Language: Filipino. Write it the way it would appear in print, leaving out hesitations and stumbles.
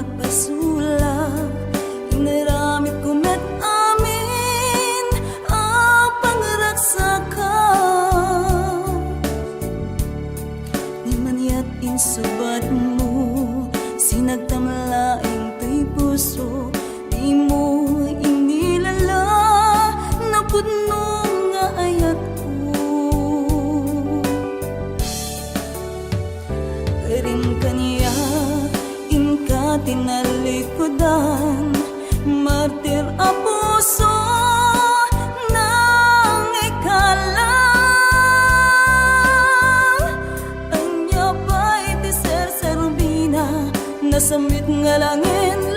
nagpasulak, inaramid ko met amin ang pangragsaka. Di maniyat insubat mo, sinagtamlaing to'y puso, di mo inilala na pudno nga ayat ko. Karim kaniya inka tinalikodan, martir a puso nang ikala. Anya pa'y ti ser serbina, nasamit nga langin